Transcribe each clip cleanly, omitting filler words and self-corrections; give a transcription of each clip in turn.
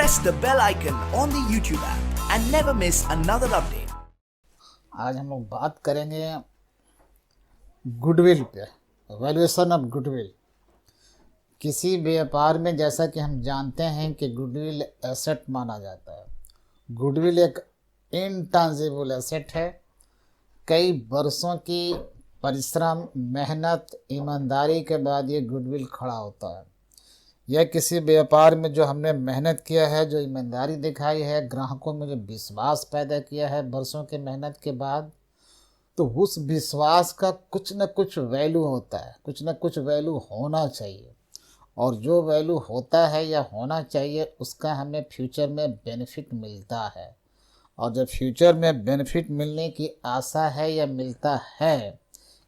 press the bell icon on the YouTube app and never miss another update. आज हम लोग बात करेंगे गुडविल पे, वैल्यूएशन ऑफ गुडविल। किसी व्यापार में जैसा कि हम जानते हैं कि गुडविल एसेट माना जाता है। गुडविल एक इनटांजिबल एसेट है। कई वर्षों की परिश्रम, मेहनत, ईमानदारी के बाद ये गुडविल खड़ा होता है। यह किसी व्यापार में जो हमने मेहनत किया है, जो ईमानदारी दिखाई है, ग्राहकों में जो विश्वास पैदा किया है वर्षों के मेहनत के बाद, तो उस विश्वास का कुछ न कुछ वैल्यू होता है, कुछ न कुछ वैल्यू होना चाहिए। और जो वैल्यू होता है या होना चाहिए उसका हमें फ्यूचर में बेनिफिट मिलता है। और जब फ्यूचर में बेनिफिट मिलने की आशा है या मिलता है,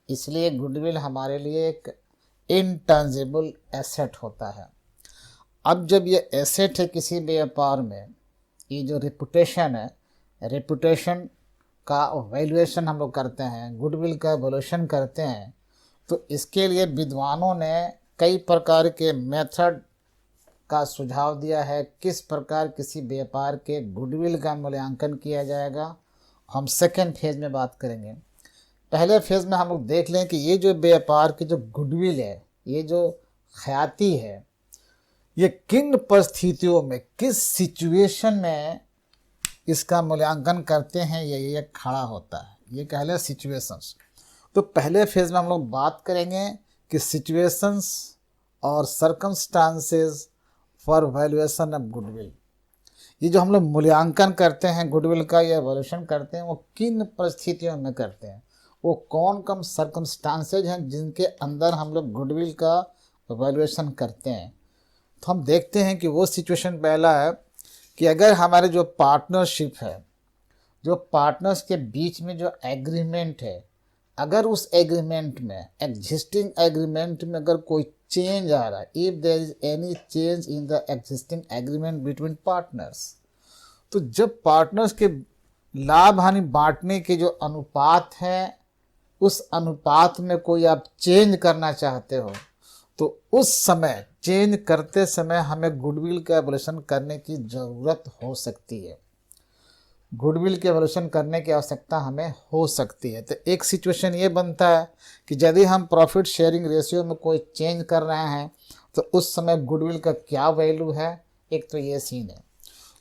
इसलिए गुडविल हमारे लिए एक इनटांजिबल एसेट होता है। अब जब ये एसेट है किसी व्यापार में, ये जो रेपुटेशन है, रेपुटेशन का वैल्यूएशन हम लोग करते हैं, गुडविल का वैल्यूएशन करते हैं, तो इसके लिए विद्वानों ने कई प्रकार के मेथड का सुझाव दिया है। किस प्रकार किसी व्यापार के गुडविल का मूल्यांकन किया जाएगा, हम सेकेंड फेज में बात करेंगे। पहले फेज में हम लोग देख लें कि ये जो व्यापार की जो गुडविल है, ये जो ख्याति है, ये किन परिस्थितियों में, किस सिचुएशन में इसका मूल्यांकन करते हैं, ये खड़ा होता है। ये कह लें सिचुएशंस। तो पहले फेज में हम लोग बात करेंगे कि सिचुएशंस और circumstances for valuation of goodwill. ये जो हम लोग मूल्यांकन करते हैं गुडविल का या वैल्यूएशन करते हैं, वो किन परिस्थितियों में करते हैं, वो कौन कौन सर्कमस्टांसेज हैं जिनके अंदर हम लोग गुडविल का वैल्यूएशन करते हैं। तो हम देखते हैं कि वो सिचुएशन पहला है कि अगर हमारे जो पार्टनरशिप है, जो पार्टनर्स के बीच में जो एग्रीमेंट है, अगर उस एग्रीमेंट में, एग्जिस्टिंग एग्रीमेंट में अगर कोई चेंज आ रहा है, if there is any change in the existing agreement between partners, तो जब पार्टनर्स के लाभ हानि बांटने के जो अनुपात है, उस अनुपात में कोई आप चेंज करना चाहते हो, तो उस समय चेंज करते समय हमें गुडविल का एवोल्यूशन करने की ज़रूरत हो सकती है। गुडविल के एवोल्यूशन करने की आवश्यकता हमें हो सकती है। तो एक सिचुएशन ये बनता है कि यदि हम प्रॉफिट शेयरिंग रेशियो में कोई चेंज कर रहे हैं, तो उस समय गुडविल का क्या वैल्यू है। एक तो ये सीन है।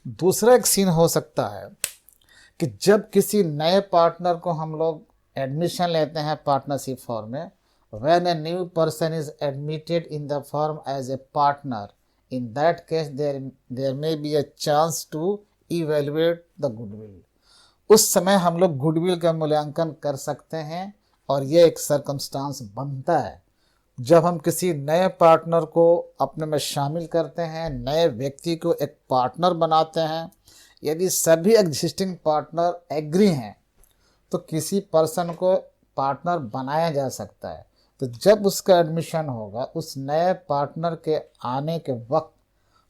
दूसरा एक सीन हो सकता है कि जब किसी नए पार्टनर को हम लोग एडमिशन लेते हैं पार्टनरशिप फॉर्म में, when a new person is admitted in the firm as a partner, in that case there may be a chance to evaluate the goodwill। उस समय हम लोग गुडविल का मूल्यांकन कर सकते हैं और ये एक सर्कमस्टांस बनता है जब हम किसी नए पार्टनर को अपने में शामिल करते हैं, नए व्यक्ति को एक पार्टनर बनाते हैं। यदि सभी एग्जिस्टिंग पार्टनर एग्री हैं तो किसी पर्सन को पार्टनर बनाया जा सकता है। तो जब उसका एडमिशन होगा, उस नए पार्टनर के आने के वक्त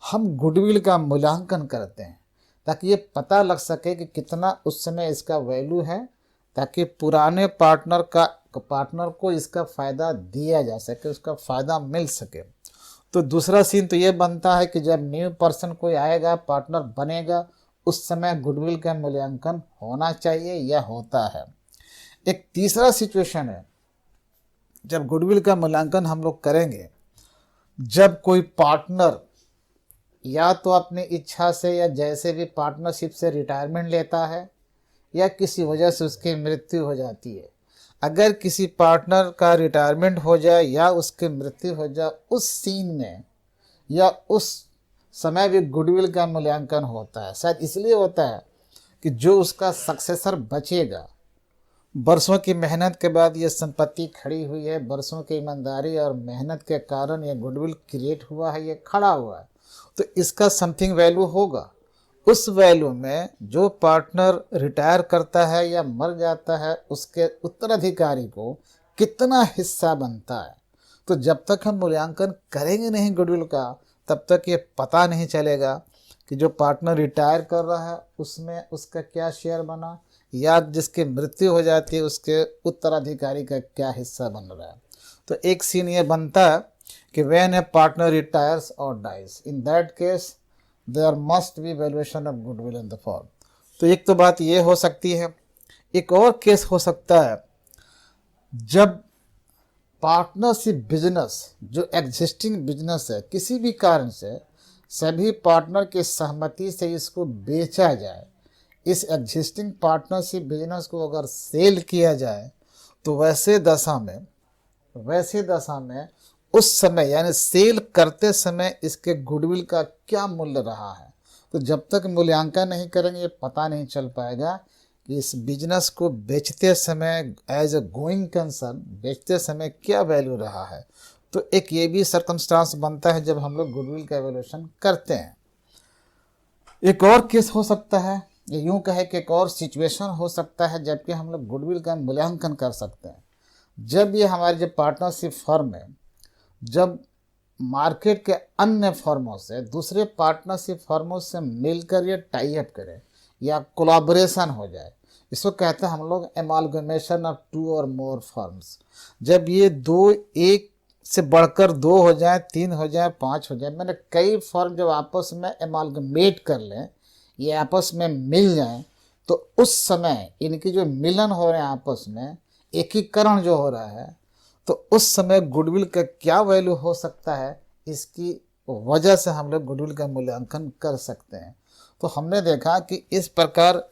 हम गुडविल का मूल्यांकन करते हैं ताकि ये पता लग सके कि कितना उस समय इसका वैल्यू है, ताकि पुराने पार्टनर को इसका फ़ायदा दिया जा सके, उसका फ़ायदा मिल सके। तो दूसरा सीन तो ये बनता है कि जब न्यू पर्सन कोई आएगा, पार्टनर बनेगा, उस समय गुडविल का मूल्यांकन होना चाहिए या होता है। एक तीसरा सिचुएशन है जब गुडविल का मूल्यांकन हम लोग करेंगे, जब कोई पार्टनर या तो अपनी इच्छा से या जैसे भी पार्टनरशिप से रिटायरमेंट लेता है या किसी वजह से उसकी मृत्यु हो जाती है। अगर किसी पार्टनर का रिटायरमेंट हो जाए या उसकी मृत्यु हो जाए, उस सीन में या उस समय भी गुडविल का मूल्यांकन होता है। शायद इसलिए होता है कि जो उसका सक्सेसर बचेगा, वर्षों की मेहनत के बाद ये संपत्ति खड़ी हुई है, वर्षों की ईमानदारी और मेहनत के कारण ये गुडविल क्रिएट हुआ है, ये खड़ा हुआ है, तो इसका समथिंग वैल्यू होगा। उस वैल्यू में जो पार्टनर रिटायर करता है या मर जाता है, उसके उत्तराधिकारी को कितना हिस्सा बनता है। तो जब तक हम मूल्यांकन करेंगे नहीं गुडविल का, तब तक ये पता नहीं चलेगा कि जो पार्टनर रिटायर कर रहा है उसमें उसका क्या शेयर बना, या जिसकी मृत्यु हो जाती है उसके उत्तराधिकारी का क्या हिस्सा बन रहा है। तो एक सीन ये बनता है कि व्हेन ए पार्टनर रिटायर्स और dies, in that case there must be valuation of goodwill in the form. तो एक तो बात ये हो सकती है। एक और केस हो सकता है जब पार्टनरशिप बिजनेस जो एग्जिस्टिंग बिजनेस है किसी भी कारण से सभी पार्टनर की सहमति से इसको बेचा जाए, इस एग्जिस्टिंग पार्टनरशिप बिजनेस को अगर सेल किया जाए तो वैसे दशा में उस समय यानी सेल करते समय इसके गुडविल का क्या मूल्य रहा है। तो जब तक मूल्यांकन नहीं करेंगे ये पता नहीं चल पाएगा कि इस बिजनेस को बेचते समय एज ए गोइंग कंसर्न बेचते समय क्या वैल्यू रहा है। तो एक ये भी सर्कमस्टांस बनता है जब हम लोग गुडविल का एवोल्यूशन करते हैं। एक और केस हो सकता है, ये यूँ कहे कि एक और सिचुएशन हो सकता है जबकि हम लोग गुडविल का मूल्यांकन कर सकते हैं जब ये हमारी जो पार्टनरशिप फर्म है जब मार्केट के अन्य फर्मों से दूसरे पार्टनरशिप फर्मों से मिलकर ये टाई अप करे या कोलाबोरेशन हो जाए। इसको कहते हैं हम लोग एमालगमेशन ऑफ 2 और मोर फर्म्स। जब ये दो एक से बढ़कर 2 हो जाए, 3 हो जाए, 5 हो जाए, मैंने कई फर्म जब आपस में एमालगमेट कर लें, ये आपस में मिल जाएं, तो उस समय इनकी जो मिलन हो रहे हैं आपस में एकीकरण जो हो रहा है तो उस समय गुडविल का क्या वैल्यू हो सकता है, इसकी वजह से हम लोग गुडविल का मूल्यांकन कर सकते हैं। तो हमने देखा कि इस प्रकार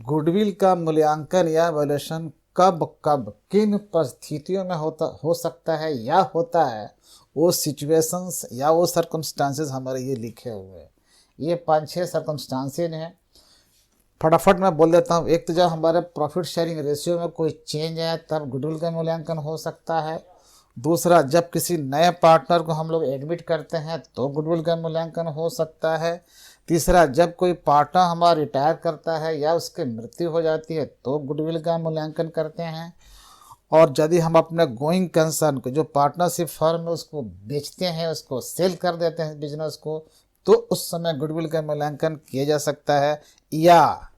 गुडविल का मूल्यांकन या वैल्यूएशन कब कब किन परिस्थितियों में हो सकता है या होता है, वो सिचुएशंस या वो सर्कमस्टांसेस हमारे ये लिखे हुए हैं। ये 5-6 सर्कमस्टांसेस हैं, फटाफट मैं बोल देता हूँ। एक तो जब हमारे प्रॉफिट शेयरिंग रेशियो में कोई चेंज है तब गुडविल का मूल्यांकन हो सकता है। दूसरा, जब किसी नए पार्टनर को हम लोग एडमिट करते हैं तो गुडविल का मूल्यांकन हो सकता है। तीसरा, जब कोई पार्टनर हमारा रिटायर करता है या उसकी मृत्यु हो जाती है तो गुडविल का मूल्यांकन करते हैं। और यदि हम अपने गोइंग कंसर्न को जो पार्टनरशिप फर्म है उसको बेचते हैं, उसको सेल कर देते हैं बिजनेस को, तो उस समय गुडविल का मूल्यांकन किया जा सकता है। या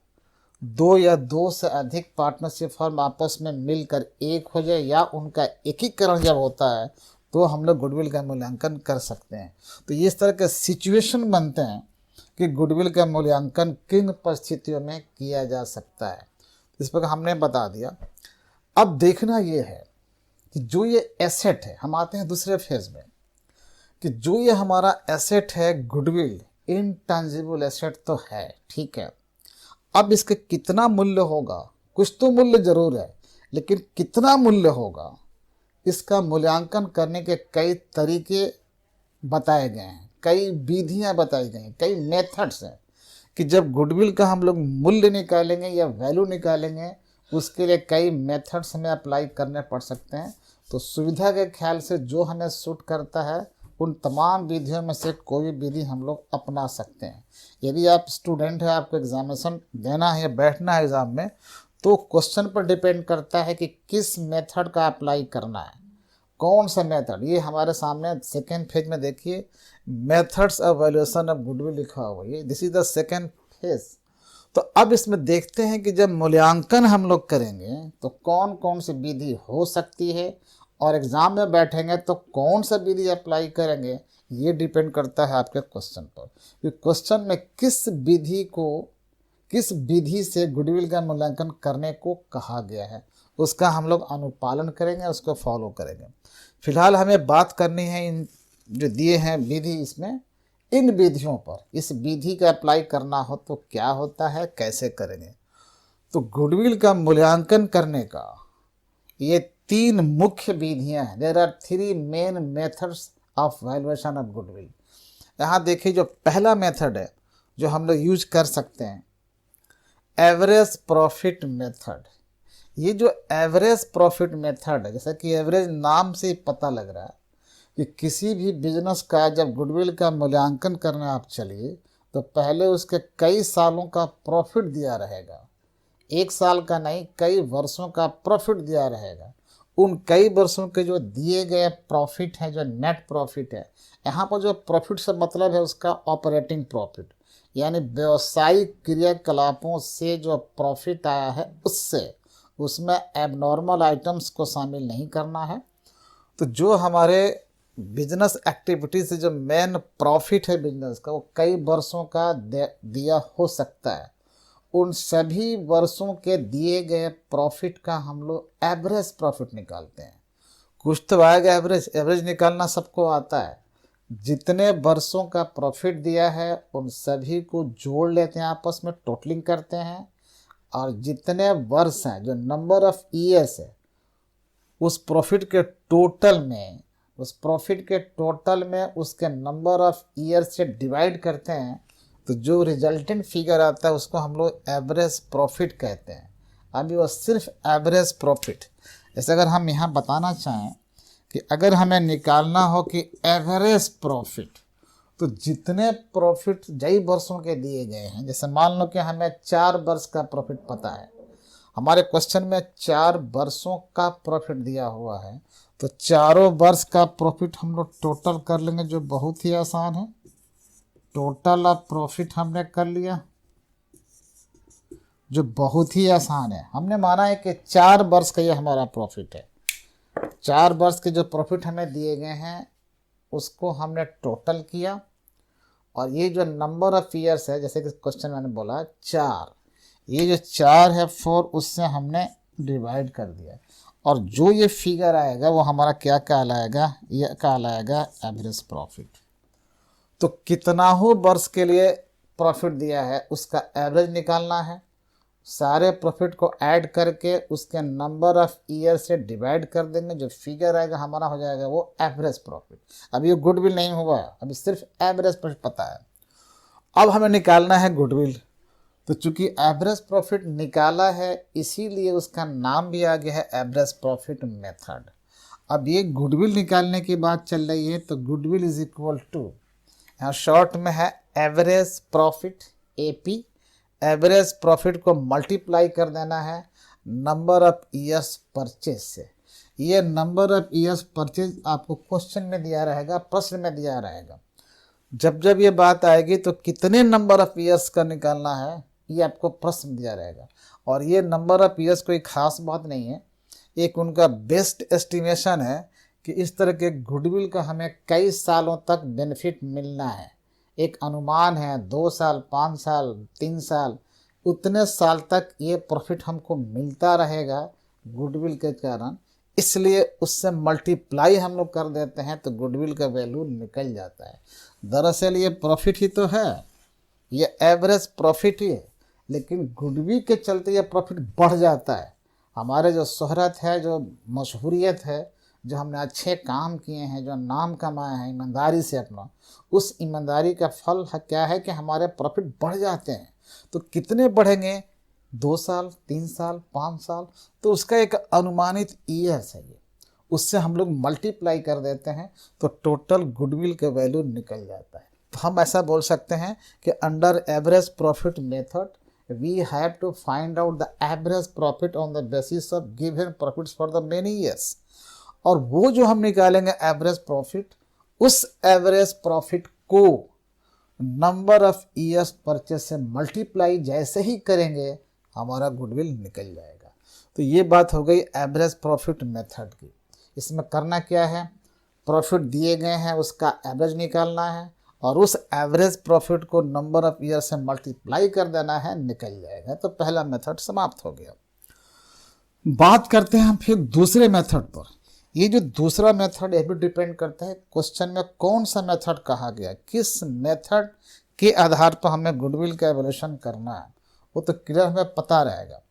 2 या 2 से अधिक पार्टनरशिप फर्म आपस में मिलकर एक हो जाए या उनका एकीकरण जब होता है तो हम लोग गुडविल का मूल्यांकन कर सकते हैं। तो इस तरह के सिचुएशन बनते हैं कि गुडविल का मूल्यांकन किन परिस्थितियों में किया जा सकता है। इस पर हमने बता दिया। अब देखना ये है कि जो ये एसेट है, हम आते हैं दूसरे फेज में, कि जो ये हमारा एसेट है गुडविल, इनटेंजिबल एसेट तो है, ठीक है। अब इसके कितना मूल्य होगा, कुछ तो मूल्य जरूर है, लेकिन कितना मूल्य होगा इसका मूल्यांकन करने के कई तरीके बताए गए हैं, कई विधियां बताई गई हैं, कई मेथड्स हैं कि जब गुडविल का हम लोग मूल्य निकालेंगे या वैल्यू निकालेंगे उसके लिए कई मेथड्स हमें अप्लाई करने पड़ सकते हैं। तो सुविधा के ख्याल से जो हमें सूट करता है उन तमाम विधियों में से कोई विधि हम लोग अपना सकते हैं। यदि आप स्टूडेंट हैं, आपको एग्जामिनेशन देना है या बैठना है एग्ज़ाम में, तो क्वेश्चन पर डिपेंड करता है कि किस मेथड का अप्लाई करना है, कौन सा मेथड। ये हमारे सामने सेकेंड फेज में देखिए, methods of valuation of goodwill लिखा हुआ है, this is the second phase. तो अब इसमें देखते हैं कि जब मूल्यांकन हम लोग करेंगे तो कौन कौन सी विधि हो सकती है और एग्ज़ाम में बैठेंगे तो कौन सा विधि अप्लाई करेंगे, ये डिपेंड करता है आपके क्वेश्चन पर कि क्वेश्चन में किस विधि से गुडविल का मूल्यांकन करने को कहा गया है, उसका हम लोग अनुपालन करेंगे, उसको फॉलो करेंगे। फिलहाल हमें बात करनी है इन जो दिए हैं विधि, इसमें इन विधियों पर, इस विधि का अप्लाई करना हो तो क्या होता है, कैसे करेंगे। तो गुडविल का मूल्यांकन करने का ये 3 मुख्य विधियां हैं। There are 3 main methods of valuation of goodwill. यहाँ देखिए, जो पहला मेथड है जो हम लोग यूज कर सकते हैं, एवरेज प्रॉफिट मेथड। ये जो एवरेज प्रॉफिट मेथड है, जैसा कि एवरेज नाम से ही पता लग रहा है कि किसी भी बिजनेस का जब गुडविल का मूल्यांकन करने आप चलिए तो पहले उसके कई सालों का प्रॉफिट दिया रहेगा, 1 साल का नहीं, कई वर्षों का प्रॉफिट दिया रहेगा। उन कई वर्षों के जो दिए गए प्रॉफिट हैं, जो नेट प्रॉफिट है, यहाँ पर जो प्रॉफिट से मतलब है उसका ऑपरेटिंग प्रॉफिट, यानी व्यवसायिक क्रियाकलापों से जो प्रॉफिट आया है उसमें एबनॉर्मल आइटम्स को शामिल नहीं करना है। तो जो हमारे बिजनेस एक्टिविटी से जो मेन प्रॉफिट है बिजनेस का, वो कई वर्षों का दिया हो सकता है। उन सभी वर्षों के दिए गए प्रॉफिट का हम लोग एवरेज प्रॉफिट निकालते हैं। कुछ तो आएगा एवरेज, एवरेज निकालना सबको आता है। जितने वर्षों का प्रॉफिट दिया है उन सभी को जोड़ लेते हैं, आपस में टोटलिंग करते हैं, और जितने वर्ष हैं, जो नंबर ऑफ ईयर्स है, उस प्रॉफिट के टोटल में उसके नंबर ऑफ ईयर्स से डिवाइड करते हैं, तो जो रिजल्टेंट फिगर आता है उसको हम लोग एवरेज प्रॉफिट कहते हैं। अभी वो सिर्फ एवरेज प्रॉफिट, जैसे अगर हम यहाँ बताना चाहें कि अगर हमें निकालना हो कि एवरेज प्रॉफिट, तो जितने प्रॉफिट जई वर्षों के दिए गए हैं, जैसे मान लो कि हमें 4 वर्ष का प्रॉफिट पता है, हमारे क्वेश्चन में 4 वर्षों का प्रॉफिट दिया हुआ है, तो चारों वर्ष का प्रॉफिट हम लोग टोटल कर लेंगे, जो बहुत ही आसान है। टोटल ऑफ प्रॉफिट हमने कर लिया, जो बहुत ही आसान है। हमने माना है कि 4 वर्ष का ये हमारा प्रॉफिट है। 4 वर्ष के जो प्रॉफिट हमें दिए गए हैं उसको हमने टोटल किया, और ये जो नंबर ऑफ ईयर्स है, जैसे कि क्वेश्चन मैंने बोला 4, ये जो 4 है 4, उससे हमने डिवाइड कर दिया, और जो ये फिगर आएगा वो हमारा क्या कहलाएगा, ये कहलाएगा एवरेज प्रॉफिट। तो कितना हो वर्ष के लिए प्रॉफिट दिया है उसका एवरेज निकालना है। सारे प्रॉफिट को ऐड करके उसके नंबर ऑफ ईयर से डिवाइड कर देंगे, जो फिगर आएगा हमारा हो जाएगा वो एवरेज प्रॉफिट। अभी ये गुडविल नहीं हुआ, अभी सिर्फ एवरेज प्रॉफिट पता है। अब हमें निकालना है गुडविल, तो चूंकि एवरेज प्रॉफिट निकाला है इसीलिए उसका नाम भी आ गया है एवरेज प्रॉफिट मेथड। अब ये गुडविल निकालने की बात चल रही है, तो गुडविल इज इक्वल टू, यहाँ शॉर्ट में है average profit, AP. Average profit को मल्टीप्लाई कर देना है नंबर ऑफ ईयर्स परचेज से। ये नंबर ऑफ ईयर्स परचेज आपको क्वेश्चन में दिया रहेगा, प्रश्न में दिया रहेगा। जब जब ये बात आएगी तो कितने नंबर ऑफ ईयर्स का निकालना है ये आपको प्रश्न दिया रहेगा। और ये नंबर ऑफ ईयर्स कोई खास बात नहीं है, एक उनका बेस्ट एस्टिमेशन है कि इस तरह के गुडविल का हमें कई सालों तक बेनिफिट मिलना है। एक अनुमान है 2 साल, 5 साल, 3 साल, उतने साल तक ये प्रॉफिट हमको मिलता रहेगा गुडविल के कारण, इसलिए उससे मल्टीप्लाई हम लोग कर देते हैं तो गुडविल का वैल्यू निकल जाता है। दरअसल ये प्रॉफिट ही तो है, ये एवरेज प्रॉफिट ही है, लेकिन गुडविल के चलते ये प्रॉफिट बढ़ जाता है। हमारे जो शोहरत है, जो मशहूरियत है, जो हमने अच्छे काम किए हैं, जो नाम कमाए हैं ईमानदारी से अपना, उस ईमानदारी का फल क्या है कि हमारे प्रॉफिट बढ़ जाते हैं। तो कितने बढ़ेंगे, 2 साल, 3 साल, 5 साल, तो उसका एक अनुमानित ईयर्स है ये, उससे हम लोग मल्टीप्लाई कर देते हैं तो टोटल गुडविल का वैल्यू निकल जाता है। तो हम ऐसा बोल सकते हैं कि under average profit method we have to find out the average profit on the basis of given profits for the many years। और वो जो हम निकालेंगे एवरेज प्रॉफिट, उस एवरेज प्रॉफिट को नंबर ऑफ ईयर्स परचेज से मल्टीप्लाई जैसे ही करेंगे हमारा गुडविल निकल जाएगा। तो ये बात हो गई एवरेज प्रॉफिट मेथड की। इसमें करना क्या है, प्रॉफिट दिए गए हैं उसका एवरेज निकालना है, और उस एवरेज प्रॉफिट को नंबर ऑफ ईयर से मल्टीप्लाई कर देना है, निकल जाएगा। तो पहला मेथड समाप्त हो गया। बात करते हैं हम फिर दूसरे मेथड पर। ये जो दूसरा मेथड है भी डिपेंड करता है क्वेश्चन में कौन सा मेथड कहा गया, किस मेथड के आधार पर हमें गुडविल का एवोल्यूशन करना है, वो तो क्लियर हमें पता रहेगा।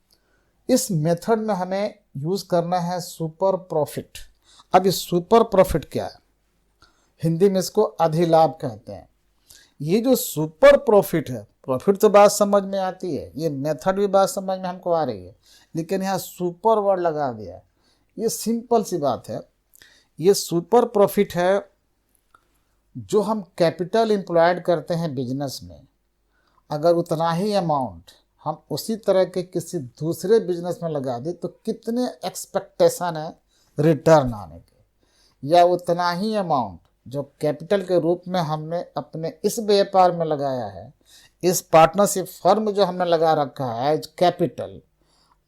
इस मेथड में हमें यूज़ करना है सुपर प्रॉफिट। अब ये सुपर प्रॉफिट क्या है, हिंदी में इसको अधिलाभ कहते हैं। ये जो सुपर प्रॉफिट है, प्रॉफिट तो बात समझ में आती है, ये मेथड भी बात समझ में हमको आ रही है, लेकिन यहाँ सुपर वर्ड लगा दिया है। ये सिंपल सी बात है, ये सुपर प्रॉफिट है जो हम कैपिटल एम्प्लॉयड करते हैं बिजनेस में, अगर उतना ही अमाउंट हम उसी तरह के किसी दूसरे बिजनेस में लगा दें तो कितने एक्सपेक्टेशन है रिटर्न आने के, या उतना ही अमाउंट जो कैपिटल के रूप में हमने अपने इस व्यापार में लगाया है, इस पार्टनरशिप फर्म जो हमने लगा रखा है एज कैपिटल,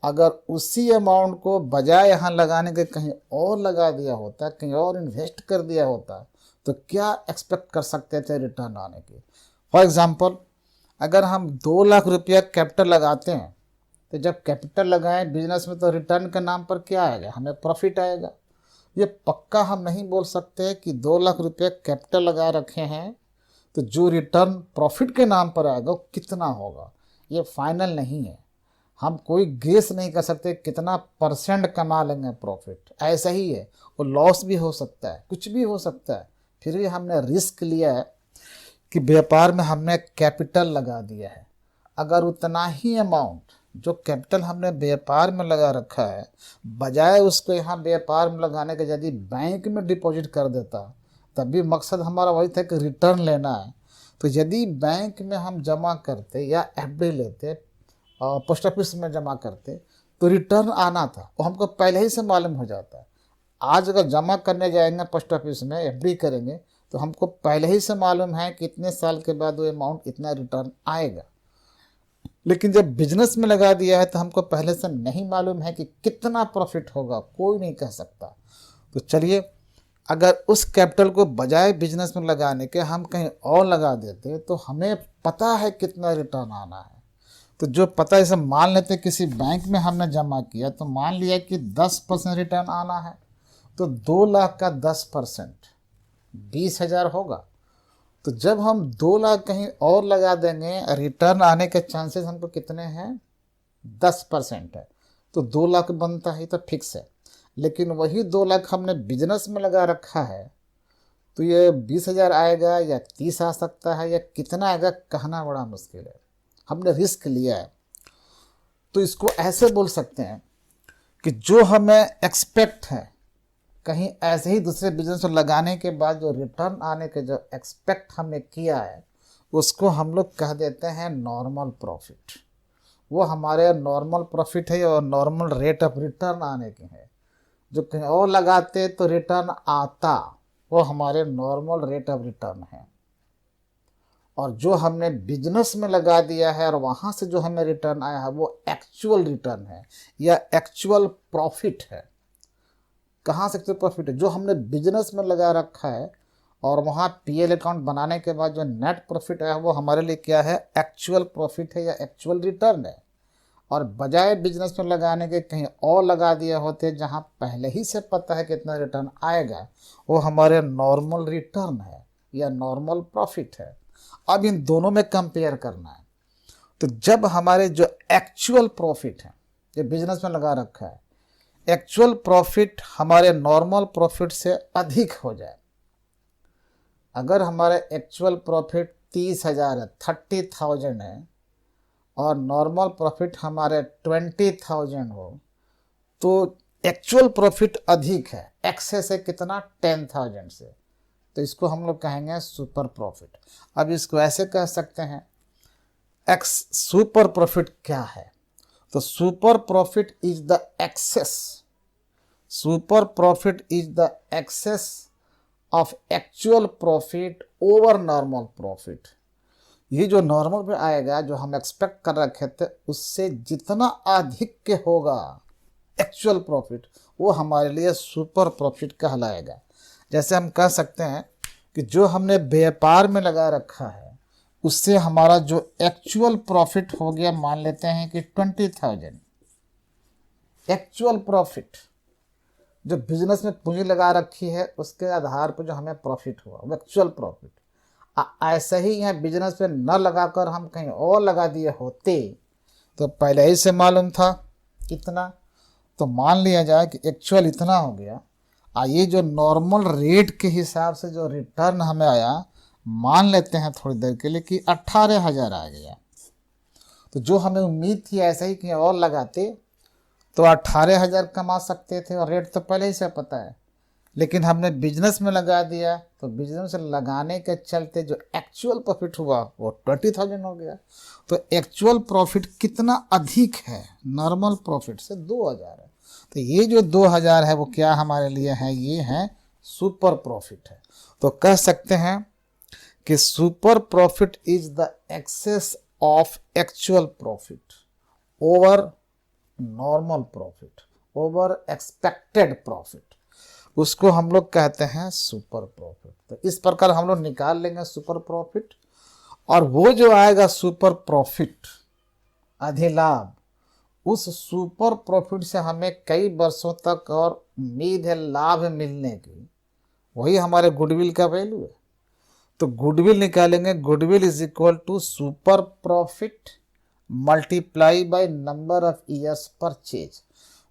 अगर उसी अमाउंट को बजाय यहाँ लगाने के कहीं और लगा दिया होता, कहीं और इन्वेस्ट कर दिया होता, तो क्या एक्सपेक्ट कर सकते थे रिटर्न आने की। फॉर एग्ज़ाम्पल, अगर हम 2 लाख रुपया कैपिटल लगाते हैं, तो जब कैपिटल लगाएं बिजनेस में तो रिटर्न के नाम पर क्या आएगा, हमें प्रॉफिट आएगा। ये पक्का हम नहीं बोल सकते कि 2 लाख रुपया कैपिटल लगा रखे हैं तो जो रिटर्न प्रॉफिट के नाम पर आएगा वो कितना होगा, ये फाइनल नहीं है। हम कोई गेस नहीं कर सकते कितना % कमा लेंगे प्रॉफिट, ऐसा ही है। वो लॉस भी हो सकता है, कुछ भी हो सकता है। फिर भी हमने रिस्क लिया है कि व्यापार में हमने कैपिटल लगा दिया है। अगर उतना ही अमाउंट जो कैपिटल हमने व्यापार में लगा रखा है, बजाय उसको यहाँ व्यापार में लगाने के यदि बैंक में डिपॉजिट कर देता, तब भी मकसद हमारा वही था कि रिटर्न लेना है। तो यदि बैंक में हम जमा करते या एफडी लेते, पोस्ट ऑफिस में जमा करते, तो रिटर्न आना था, वो हमको पहले ही से मालूम हो जाता। आज अगर जमा करने जाएंगे पोस्ट ऑफिस में, एफडी करेंगे, तो हमको पहले ही से मालूम है कि इतने साल के बाद वो अमाउंट इतना रिटर्न आएगा। लेकिन जब बिजनेस में लगा दिया है तो हमको पहले से नहीं मालूम है कि कितना प्रॉफिट होगा, कोई नहीं कह सकता। तो चलिए, अगर उस कैपिटल को बजाय बिजनेस में लगाने के हम कहीं और लगा देते तो हमें पता है कितना रिटर्न आना है। तो जो पता है, जैसे मान लेते किसी बैंक में हमने जमा किया, तो मान लिया कि 10% रिटर्न आना है, तो 2 लाख का 10% 20,000 होगा। तो जब हम 2 लाख कहीं और लगा देंगे, रिटर्न आने के चांसेस हमको कितने हैं, 10% है, तो 2 लाख बनता है, तो फिक्स है। लेकिन वही 2 लाख हमने बिजनेस में लगा रखा है, तो ये 20,000 आएगा या 30 आ सकता है, या कितना आएगा कहना बड़ा मुश्किल है। हमने रिस्क लिया है। तो इसको ऐसे बोल सकते हैं कि जो हमें एक्सपेक्ट है कहीं ऐसे ही दूसरे बिजनेस में लगाने के बाद जो रिटर्न आने के जो एक्सपेक्ट हमने किया है, उसको हम लोग कह देते हैं नॉर्मल प्रॉफिट। वो हमारे नॉर्मल प्रॉफिट है और नॉर्मल रेट ऑफ रिटर्न आने के हैं। जो कहीं और लगाते तो रिटर्न आता, वो हमारे नॉर्मल रेट ऑफ रिटर्न है। और जो हमने बिजनेस में लगा दिया है और वहाँ से जो हमें रिटर्न आया है, वो एक्चुअल रिटर्न है या एक्चुअल प्रॉफिट है। कहाँ से एक्चुअल प्रॉफिट है? जो हमने बिजनेस में लगा रखा है और वहाँ पीएल अकाउंट बनाने के बाद जो नेट प्रॉफिट आया, वो हमारे लिए क्या है, एक्चुअल प्रॉफिट है या एक्चुअल रिटर्न है। और बजाय बिजनेस में लगाने के कहीं और लगा दिए होते जहाँ पहले ही से पता है कितना रिटर्न आएगा, वो हमारे नॉर्मल रिटर्न है या नॉर्मल प्रॉफिट है। अब इन दोनों में कंपेयर करना है। तो जब हमारे जो एक्चुअल प्रॉफिट है, जो बिजनेस में लगा रखा है, एक्चुअल प्रॉफिट हमारे नॉर्मल प्रॉफिट से अधिक हो जाए, अगर हमारे एक्चुअल प्रॉफिट 30,000 है, 30,000 है, और नॉर्मल प्रॉफिट हमारे 20,000 हो, तो एक्चुअल प्रॉफिट अधिक है, एक्सेस है कितना, 10,000 से। तो इसको हम लोग कहेंगे सुपर प्रॉफिट। अब इसको ऐसे कह सकते हैं, एक्स सुपर प्रॉफिट क्या है? तो super profit is the excess, super profit is the excess of actual profit over normal profit. ये जो नॉर्मल पे आएगा, जो हम एक्सपेक्ट कर रखे थे, उससे जितना अधिक के होगा एक्चुअल प्रॉफिट, वो हमारे लिए सुपर प्रॉफिट कहलाएगा। जैसे हम कह सकते हैं कि जो हमने व्यापार में लगा रखा है, उससे हमारा जो एक्चुअल प्रॉफिट हो गया, मान लेते हैं कि 20,000 एक्चुअल प्रॉफिट। जो बिजनेस में पूंजी लगा रखी है, उसके आधार पर जो हमें प्रॉफिट हुआ, वो एक्चुअल प्रॉफिट। ऐसे ही यहाँ बिजनेस पे न लगाकर हम कहीं और लगा दिए होते, तो पहले ही से मालूम था इतना, तो मान लिया जाए कि एक्चुअल इतना हो गया। ये जो नॉर्मल रेट के हिसाब से जो रिटर्न हमें आया, मान लेते हैं थोड़ी देर के लिए कि 18,000 आ गया। तो जो हमें उम्मीद थी ऐसे ही कहीं और लगाते तो 18,000 कमा सकते थे, और रेट तो पहले ही से पता है। लेकिन हमने बिजनेस में लगा दिया, तो बिजनेस में लगाने के चलते जो एक्चुअल प्रॉफिट हुआ वो 20,000 हो गया। तो एक्चुअल प्रॉफिट कितना अधिक है नॉर्मल प्रॉफिट से? 2,000 है। तो ये जो 2,000 है वो क्या हमारे लिए है? ये है सुपर प्रॉफिट है। तो कह सकते हैं कि super profit is the excess of actual profit over normal profit over expected profit, उसको हम लोग कहते हैं सुपर प्रॉफिट। तो इस प्रकार हम लोग निकाल लेंगे सुपर प्रॉफिट, और वो जो आएगा सुपर प्रॉफिट अधिलाभ, उस सुपर प्रॉफिट से हमें कई वर्षों तक और उम्मीद है लाभ मिलने की, वही हमारे गुडविल का वैल्यू है। तो गुडविल निकालेंगे, goodwill is equal to super profit multiply by number of years purchase.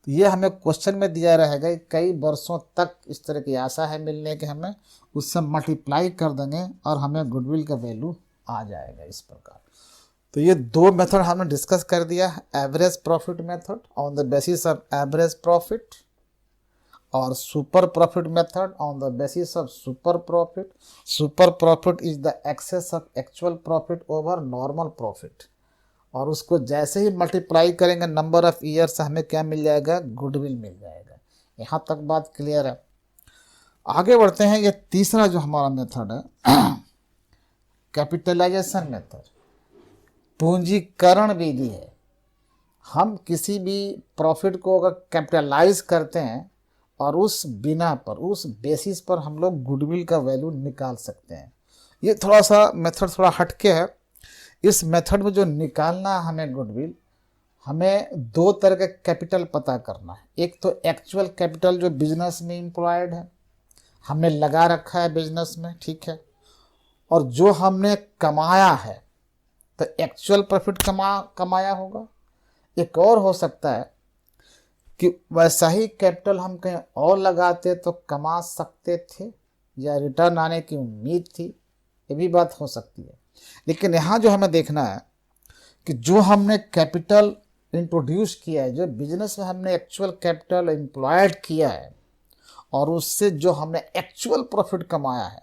तो ये हमें क्वेश्चन में दिया रहेगा, कई वर्षों तक इस तरह की आशा है मिलने के, हमें उससे मल्टीप्लाई कर देंगे और हमें गुडविल का वैल्यू आ जाएगा इस प्रकार। तो ये दो मेथड हमने डिस्कस कर दिया, average profit method on the basis of average profit और super profit method on the basis of super profit. Super profit is the excess of actual profit over normal profit, और उसको जैसे ही multiply करेंगे number of year से हमें क्या मिल जाएगा, गुडविल मिल जाएगा। यहाँ तक बात क्लियर है। आगे बढ़ते हैं, ये तीसरा जो हमारा मेथड है कैपिटलाइजेशन मेथड, पूंजीकरण विधि है। हम किसी भी प्रॉफिट को अगर कैपिटलाइज करते हैं और उस बिना पर, उस बेसिस पर हम लोग गुडविल का वैल्यू निकाल सकते हैं। ये थोड़ा सा मेथड थोड़ा हटके है। इस मेथड में जो निकालना है हमें गुडविल, हमें दो तरह के कैपिटल पता करना है। एक तो एक्चुअल कैपिटल जो बिजनेस में एम्प्लॉयड है, हमने लगा रखा है बिजनेस में, ठीक है, और जो हमने कमाया है, तो एक्चुअल प्रॉफिट कमाया होगा। एक और हो सकता है कि वैसा ही कैपिटल हम कहीं और लगाते तो कमा सकते थे या रिटर्न आने की उम्मीद थी, ये भी बात हो सकती है। लेकिन यहाँ जो हमें देखना है कि जो हमने कैपिटल इंट्रोड्यूस किया है, जो बिजनेस में हमने एक्चुअल कैपिटल एम्प्लॉयड किया है, और उससे जो हमने एक्चुअल प्रॉफिट कमाया है,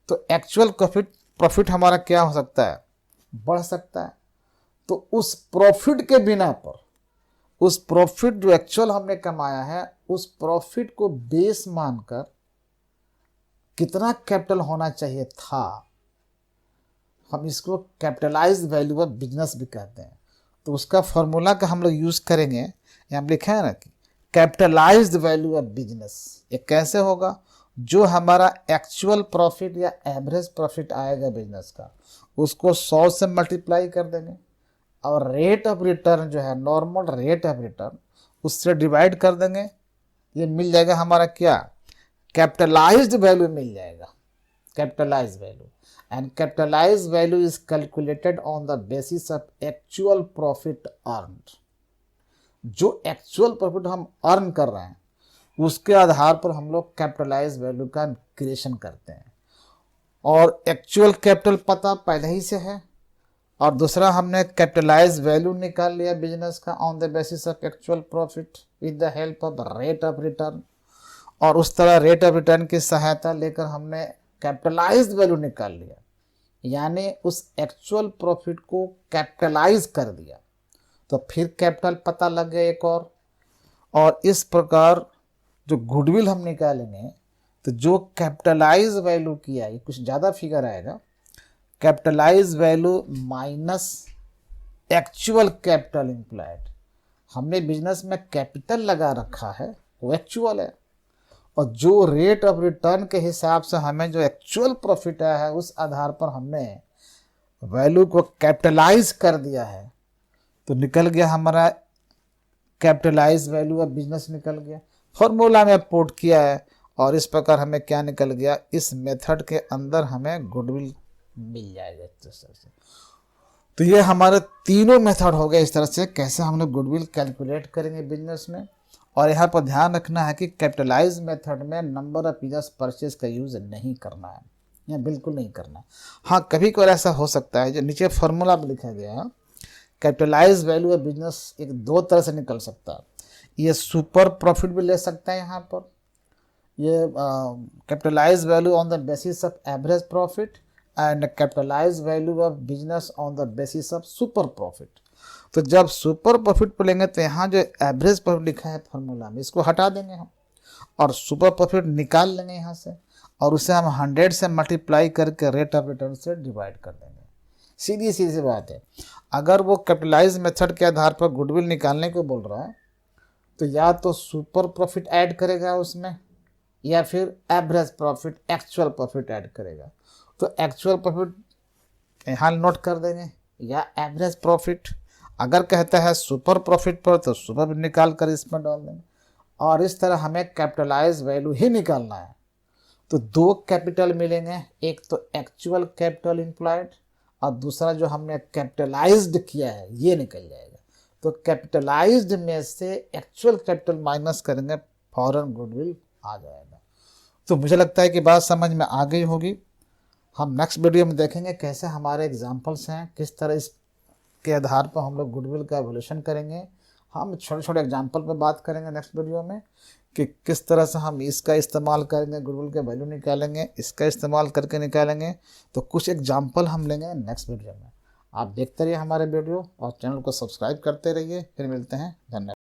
तो एक्चुअल प्रॉफिट हमारा क्या हो सकता है, बढ़ सकता है। तो उस प्रॉफिट के बिना पर, उस प्रॉफिट जो एक्चुअल हमने कमाया है, उस प्रॉफिट को बेस मानकर कितना कैपिटल होना चाहिए था, हम इसको कैपिटलाइज्ड वैल्यू ऑफ बिजनेस भी कहते हैं। तो उसका फॉर्मूला का हम लोग यूज़ करेंगे, यहाँ लिखा है ना कि कैपिटलाइज्ड वैल्यू ऑफ बिजनेस। ये कैसे होगा, जो हमारा एक्चुअल प्रॉफिट या एवरेज प्रॉफिट आएगा बिजनेस का, उसको 100 से मल्टीप्लाई कर देंगे, और रेट ऑफ रिटर्न जो है, नॉर्मल रेट ऑफ रिटर्न, उससे डिवाइड कर देंगे। ये मिल जाएगा हमारा क्या, कैपिटलाइज्ड वैल्यू मिल जाएगा, capitalised value. And capitalised value is calculated on the basis of actual profit earned. जो एक्चुअल प्रॉफिट हम अर्न कर रहे हैं, उसके आधार पर हम लोग कैपिटलाइज वैल्यू का क्रिएशन करते हैं। और एक्चुअल कैपिटल पता पहले ही से है, और दूसरा हमने कैपिटलाइज वैल्यू निकाल लिया बिजनेस का on the basis of actual profit with the help of rate of return. और उस तरह रेट ऑफ रिटर्न की सहायता लेकर हमने कैपिटलाइज्ड वैल्यू निकाल लिया, यानी उस एक्चुअल प्रॉफिट को कैपिटलाइज कर दिया, तो फिर कैपिटल पता लग गया एक और इस प्रकार जो गुडविल हम निकालेंगे, तो जो कैपिटलाइज वैल्यू किया, ये कुछ ज़्यादा फिगर आएगा, capitalise value minus actual capital employed. हमने बिजनेस में कैपिटल लगा रखा है, वो एक्चुअल है, और जो रेट ऑफ रिटर्न के हिसाब से हमें जो एक्चुअल प्रॉफिट आया है, उस आधार पर हमने वैल्यू को कैपिटलाइज कर दिया है, तो निकल गया हमारा कैपिटलाइज वैल्यू ऑफ बिजनेस निकल गया। फॉर्मूला में पुट किया है, और इस प्रकार हमें क्या निकल गया, इस मेथड के अंदर हमें गुडविल मिल जाएगा इस तरह से। तो ये हमारे तीनों मेथड हो गए इस तरह से, कैसे हम लोग गुडविल कैलकुलेट करेंगे बिजनेस में। और यहाँ पर ध्यान रखना है कि कैपिटलाइज मेथड में नंबर ऑफ ईयर्स परचेज का यूज़ नहीं करना है, यहाँ बिल्कुल नहीं करना। हाँ, कभी कभी ऐसा हो सकता है, जो नीचे फॉर्मूला में लिखा गया है, कैपिटलाइज वैल्यू ऑफ बिजनेस एक दो तरह से निकल सकता है। ये सुपर प्रॉफिट भी ले सकता है यहाँ पर, ये capitalise value on the basis of average profit and capitalise value of business on the basis of super profit. तो जब सुपर प्रॉफिट पर लेंगे तो यहाँ जो एवरेज प्रॉफिट लिखा है फॉर्मूला में, इसको हटा देंगे हम, और सुपर प्रॉफिट निकाल लेंगे यहाँ से, और उसे हम 100 से मल्टीप्लाई करके रेट ऑफ रिटर्न से डिवाइड कर देंगे। सीधी सीधी सी बात है। अगर वो कैपिटलाइज मेथड के आधार पर गुडविल निकालने को बोल रहा है तो या तो सुपर प्रॉफिट ऐड करेगा उसमें, या फिर average profit, actual profit add करेगा। तो एक्चुअल प्रॉफिट यहाँ नोट कर देंगे या एवरेज प्रॉफिट। अगर कहता है सुपर प्रॉफिट पर तो सुपर निकाल कर इसमें डाल देंगे। और इस तरह हमें कैपिटलाइज वैल्यू ही निकालना है। तो दो कैपिटल मिलेंगे, एक तो एक्चुअल कैपिटल इम्प्लॉयड और दूसरा जो हमने कैपिटलाइज्ड किया है ये निकल जाएगा। तो कैपिटलाइज्ड में से एक्चुअल कैपिटल माइनस करेंगे, फॉरेन गुडविल आ जाएगा। तो मुझे लगता है कि बात समझ में आ गई होगी। हम नेक्स्ट वीडियो में देखेंगे कैसे हमारे एग्जांपल्स हैं, किस तरह इसके आधार पर हम लोग गुडविल का एवोल्यूशन करेंगे। हम छोटे छोटे एग्जांपल पर बात करेंगे नेक्स्ट वीडियो में कि किस तरह से हम इसका इस्तेमाल करेंगे, गुडविल के वैल्यू निकालेंगे, इसका इस्तेमाल करके निकालेंगे। तो कुछ एग्जांपल हम लेंगे नेक्स्ट वीडियो में। आप देखते रहिए हमारे वीडियो और चैनल को सब्सक्राइब करते रहिए। फिर मिलते हैं, धन्यवाद।